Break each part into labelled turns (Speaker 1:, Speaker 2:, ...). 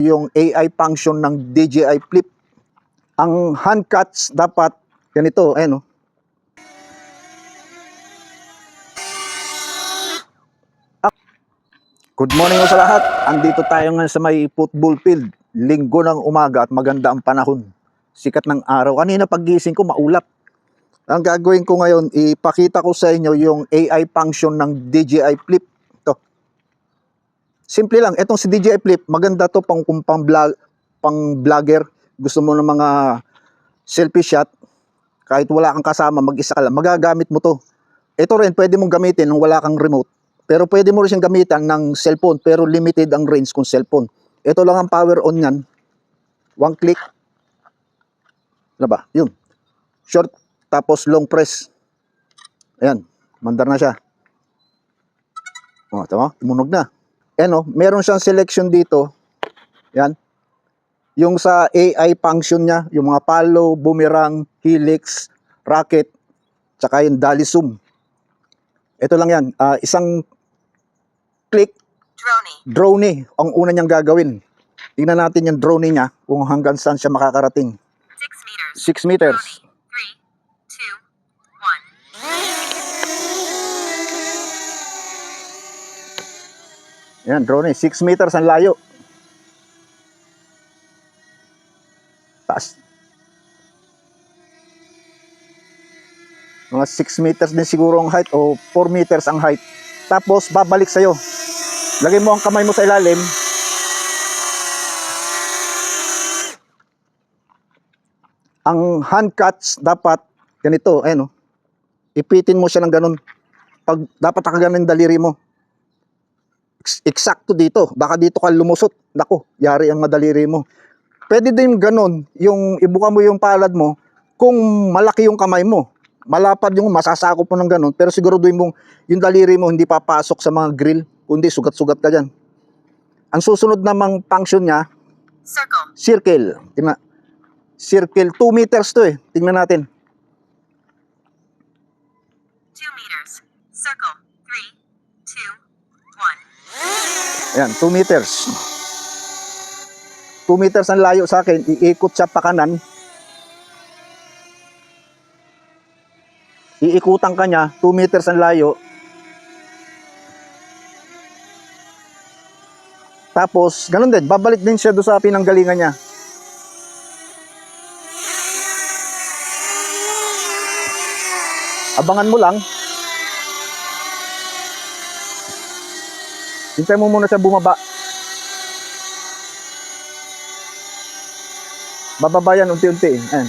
Speaker 1: yung AI function ng DJI Flip. Ang hand cuts dapat ganito, ayan o. Good morning sa lahat. Andito tayo ngayon sa may football field. Linggo ng umaga at maganda ang panahon. Sikat ng araw. Kanina paggising ko maulap. Ang gagawin ko ngayon, ipakita ko sa inyo yung AI function ng DJI Flip. Ito. Simple lang. Itong si DJI Flip, maganda to pang vlogger. Gusto mo ng mga selfie shot, kahit wala kang kasama, mag-isa ka lang, magagamit mo to. Ito rin, pwede mong gamitin nung wala kang remote. Pero pwede mo rin siyang gamitan ng cellphone, pero limited ang range kung cellphone. Ito lang ang power on yan. One click. Ano ba? Yun. Short, tapos long press. Ayan, mandar na siya. O, tama? Tumunog na. Ayan o, meron siyang selection dito. Yan. Yung sa AI function niya, yung mga follow, boomerang, helix, rocket, tsaka yung dolly zoom. Ito lang yan. Isang click, drone ang una niyang gagawin. Tingnan natin yung drone niya kung hanggang saan siya makakarating. 6 meters.
Speaker 2: 3, 2, 1.
Speaker 1: Yan, drone 6 meters ang layo. Taas. Mga 6 meters din siguro ang height o 4 meters ang height. Tapos babalik sa'yo. Lagay mo ang kamay mo sa ilalim. Ang hand cuts dapat ganito, ayan o. Ipitin mo siya ng ganun. Dapat nakaganon yung daliri mo. Eksakto dito. Baka dito ka lumusot. Nako, yari ang madaliri mo. Pwede din ganun, yung ibuka mo yung palad mo, kung malaki yung kamay mo. Malapad yung masasakop mo ng ganun, pero siguraduhin mong yung daliri mo hindi papasok sa mga grill, kundi sugat-sugat ka dyan. Ang susunod namang function niya, circle. Tingnan. Circle, 2 meters to eh. Tingnan natin.
Speaker 2: 2 meters. Circle. 3, 2, 1.
Speaker 1: Ayan, 2 meters. 2 meters ang layo sa akin, iikot siya pa kanan. Iikutan ka niya, 2 meters ang layo. Tapos, ganun din, babalik din siya doon sa pinanggalingan niya. Abangan mo lang. Hintay mo muna siya bumaba. Bababa yan unti-unti. Ayan.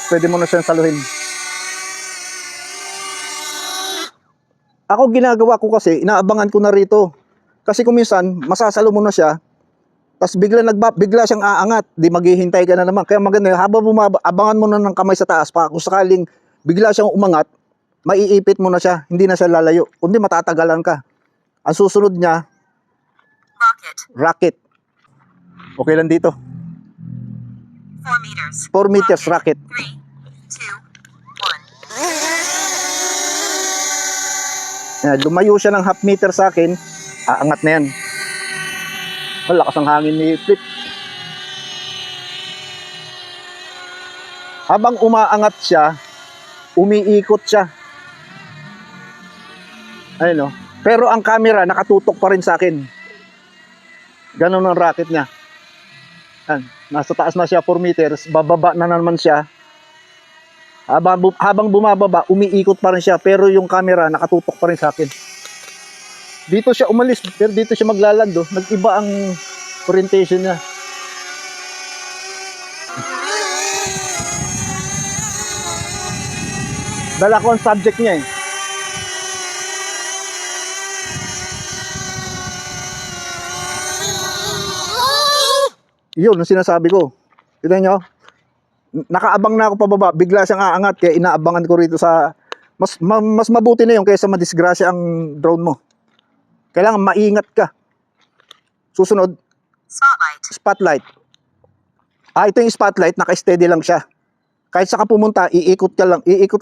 Speaker 1: Pwede mo na siyang saluhin. Ako ginagawa ko kasi, inaabangan ko na rito. Kasi kung minsan, masasalo mo na siya, tapos bigla siyang aangat, di maghihintay ka na naman. Kaya maganda, habang abangan mo na ng kamay sa taas, para kung sakaling bigla siyang umangat, maiipit mo na siya, hindi na siya lalayo. Kundi matatagalan ka. Ang susunod niya, rocket. Okay lang dito.
Speaker 2: 4 meters.
Speaker 1: 4 meters rocket.
Speaker 2: 3, 2, 1.
Speaker 1: Yan, lumayo siya ng half meter sa akin, aangat na yan. Malakas ang hangin ni Flip. Habang umaangat siya, umiikot siya. Ayun o. Pero ang camera nakatutok pa rin sa akin. Ganon ang rocket niya. Yan. Nasa taas na siya 4 meters, bababa na naman siya. Habang bumababa, umiikot pa rin siya, pero yung camera nakatutok pa rin sa akin. Dito siya umalis, pero dito siya maglalando. Nag-iba ang orientation niya. Dala ko ang subject niya eh. Yun ang sinasabi ko. Tignan nyo. Nakaabang na ako pababa, bigla siyang aangat, kaya inaabangan ko rito sa mas mabuti na yun kaysa madisgrasya ang drone mo. Kailangan maingat ka. Susunod, spotlight. Ito yung spotlight, naka-steady lang siya. Kahit saka pumunta, iikot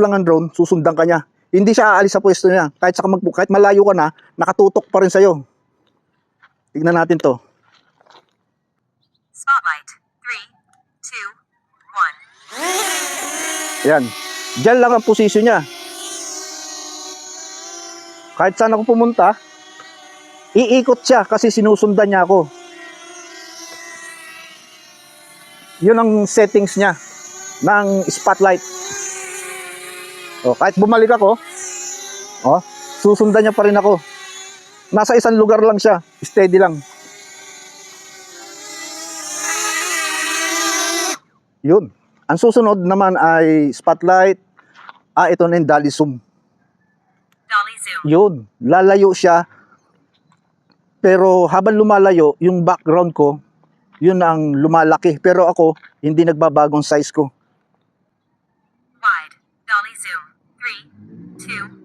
Speaker 1: lang ang drone, susundan ka niya. Hindi siya aalis sa pwesto niya. Kahit malayo ka na, nakatutok pa rin sa'yo. Tignan natin to.
Speaker 2: Spotlight. 3, 2, 1.
Speaker 1: Yan. Diyan lang ang posisyon niya. Kahit saan ako pumunta, iikot siya kasi sinusundan niya ako. Yun ang settings niya ng spotlight. O, kahit bumalik ako, susundan niya pa rin ako. Nasa isang lugar lang siya, steady lang. Yun. Ang susunod naman ay spotlight. Ito na yung dolly zoom.
Speaker 2: Dolly zoom.
Speaker 1: Yun, lalayo siya. Pero habang lumalayo, yung background ko, yun ang lumalaki. Pero ako, hindi nagbabagong size ko.
Speaker 2: Wide. Dolly zoom. 3, 2,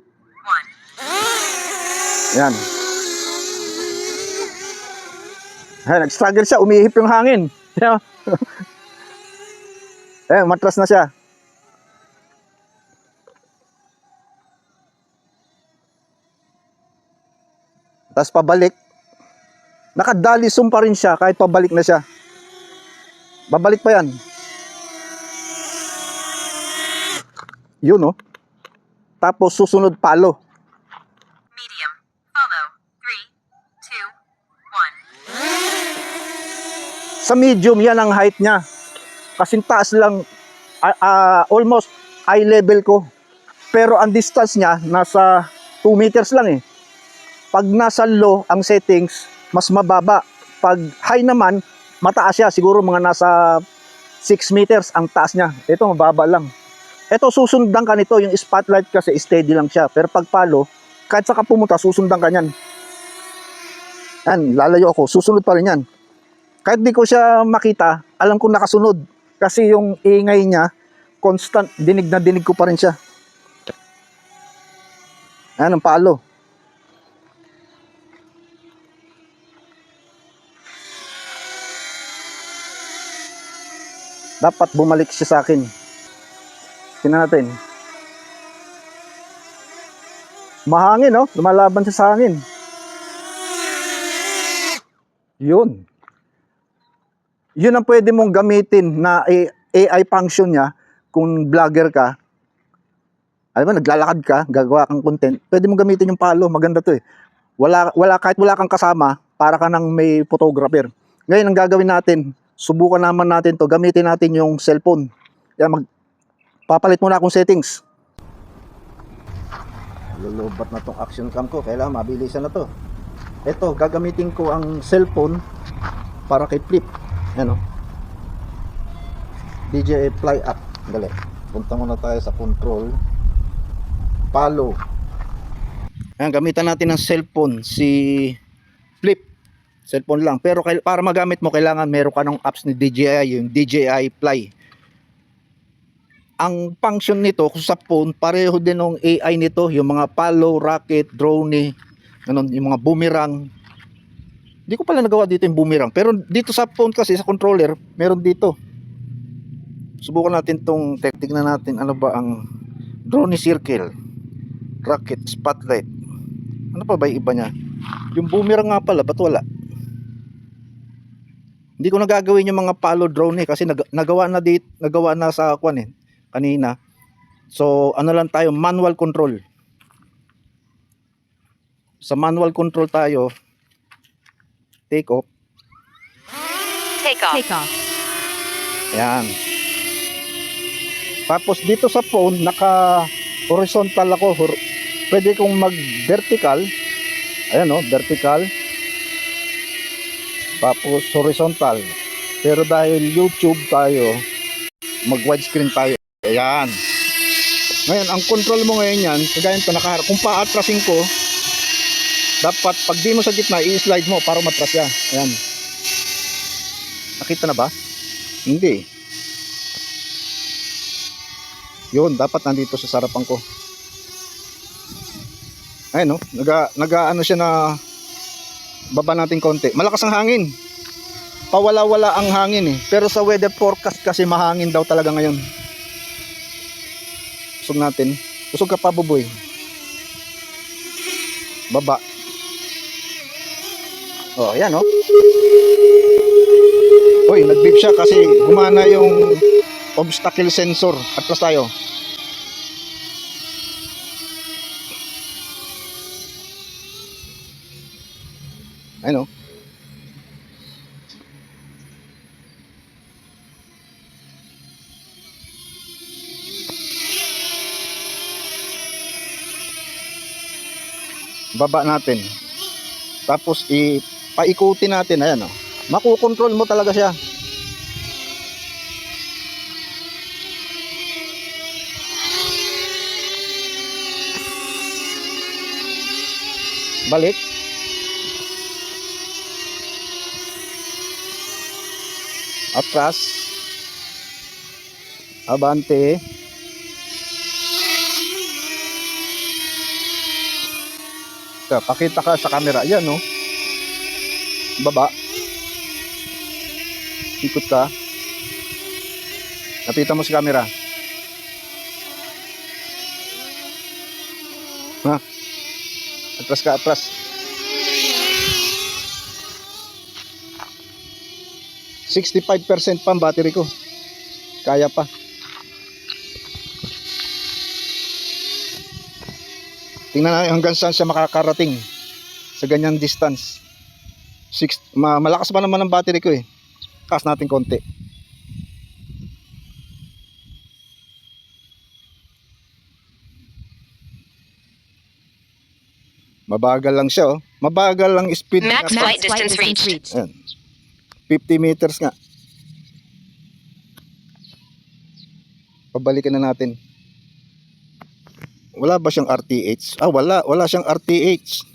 Speaker 2: 1.
Speaker 1: Yan. Ay, nag-struggle siya, umihip yung hangin. Matras na siya. Tapos pabalik. Nakadali zoom pa rin siya kahit pabalik na siya. Babalik pa yan. Yun, oh. Tapos susunod palo.
Speaker 2: Medium. Follow. 3, 2, 1.
Speaker 1: Sa medium, yan ang height niya. Kasing taas lang, almost eye level ko. Pero ang distance niya, nasa 2 meters lang eh. Pag nasa low ang settings, mas mababa. Pag high naman, mataas siya. Siguro mga nasa 6 meters ang taas niya. Ito, mababa lang. Ito, susundan ka nito. Yung spotlight kasi steady lang siya. Pero pag palo, kahit saan ka pumunta, susundan ka niyan. Yan, lalayo ako. Susunod pa rin yan. Kahit di ko siya makita, alam ko nakasunod. Kasi yung ingay niya, constant, dinig na dinig ko pa rin siya. Yan ang palo. Dapat bumalik siya sa akin. Tingnan natin. Mahangin, no? Lumalaban siya sa hangin. Yun. Yun ang pwede mong gamitin na AI function niya kung vlogger ka. Alam mo, naglalakad ka, gagawa kang content, pwede mong gamitin yung palo. Maganda to eh. Kahit wala kang kasama, para ka nang may photographer. Ngayon, ang gagawin natin, subukan naman natin to, gamitin natin yung cellphone. Yan, papalit muna akong settings. Lulubat na tong action cam ko, kailangan mabilisan na to. Ito, gagamitin ko ang cellphone para kay Flip. Ano? DJI Fly Up. Dali. Punta muna tayo sa control. Palo. Ayan, gamitan natin ng cellphone si Flip. Cellphone lang. Pero para magamit mo, kailangan meron ka ng apps ni DJI, yung DJI Fly. Ang function nito sa phone, pareho din ng AI nito, yung mga palo, rocket, drone, yung mga boomerang. Hindi ko pala nagawa dito yung boomerang. Pero dito sa phone kasi, sa controller, meron dito. Subukan natin tong tignan natin ano ba ang drone circle, rocket, spotlight. Ano pa ba yung iba niya? Yung boomerang nga pala, ba't wala? Hindi ko nagagawin yung mga palo drone kasi nagawa na sa kanina. So ano lang tayo, manual control. Sa manual control tayo. Take off.
Speaker 2: Take off.
Speaker 1: Ayan. Tapos dito sa phone, naka horizontal ako. Pwede kong mag vertical. Ayan o, vertical. Tapos horizontal. Pero dahil YouTube tayo, mag widescreen tayo. Ayan. Ngayon, ang control mo ngayon yan, kagaya ito nakaharap. Kung paatrasin ko, dapat pag di mo sa gitna, i-slide mo para matras siya. Ayan. Nakita na ba? Hindi. Yun, dapat nandito sa sarapan ko. Ayun, no? Naga-ano siya na baba natin konti. Malakas ang hangin. Pawala-wala ang hangin eh. Pero sa weather forecast kasi mahangin daw talaga ngayon. Usog natin. Usog ka pa, Buboy. Baba. Oh, ayan oh. Uy, nag-beep siya kasi gumana yung obstacle sensor. Atlas tayo. Ayun oh. Baba natin. Tapos paikutin natin, ayan oh. Makukontrol mo talaga siya. Balik. Atras. Abante. Pakita ka sa camera. Yan no. Baba. Ikot ka. Napita mo sa camera. Ha? Atras ka, atras. %65% pa ang battery ko. Kaya pa. Tingnan natin hanggang saan siya makakarating sa ganyang distance. Malakas pa naman ang battery ko eh. Taas natin konti. Mabagal lang siya oh. Mabagal lang speed.
Speaker 2: Max
Speaker 1: niya.
Speaker 2: flight distance reached.
Speaker 1: Ayan. 50 meters nga. Pabalikan na natin. Wala ba siyang RTH? Wala siyang RTH.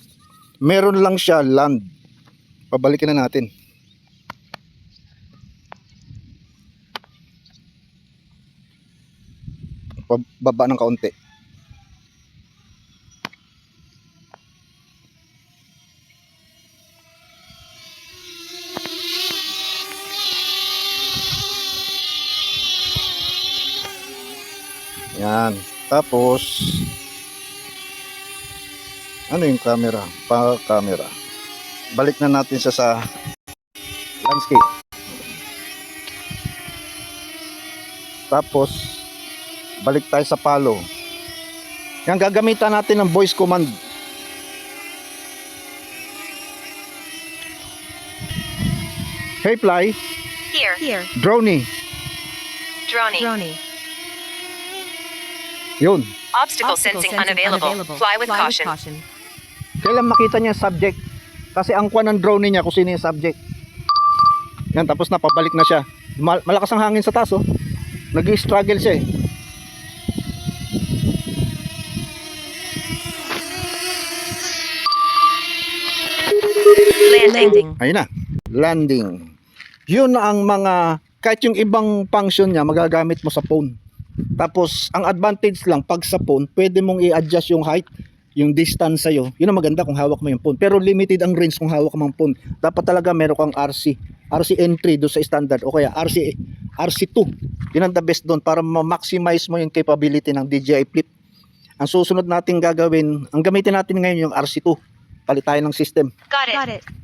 Speaker 1: Meron lang siya land. Pabalikan na natin. Baba ng kaunti. Yan. Tapos ano yung camera? Pa-camera. Balik na natin siya sa landscape. Tapos balik tayo sa palo. Yan, gagamitan natin ng voice command. Hey fly,
Speaker 2: Here.
Speaker 1: droney.
Speaker 2: Droney.
Speaker 1: Yun.
Speaker 2: Obstacle sensing unavailable. Fly with caution.
Speaker 1: Kailan makita niya yung subject? Kasi ang kwan ng drone niya kung sino yung subject. Yan, tapos napabalik na siya. Malakas ang hangin sa taas oh. Nag-struggle siya eh.
Speaker 2: Landing.
Speaker 1: Ayun na. Landing. Yun ang mga, kahit yung ibang function niya magagamit mo sa phone. Tapos ang advantage lang pag sa phone, pwede mong i-adjust yung height, yung distance sa'yo. Yun ang maganda kung hawak mo yung phone. Pero limited ang range kung hawak mo yung phone. Dapat talaga meron kang RC entry doon sa standard o kaya RC2. Yun ang the best doon para ma-maximize mo yung capability ng DJI Flip. Ang susunod natin gagawin, ang gamitin natin ngayon yung RC2. Palit tayo ng system.
Speaker 2: Got it.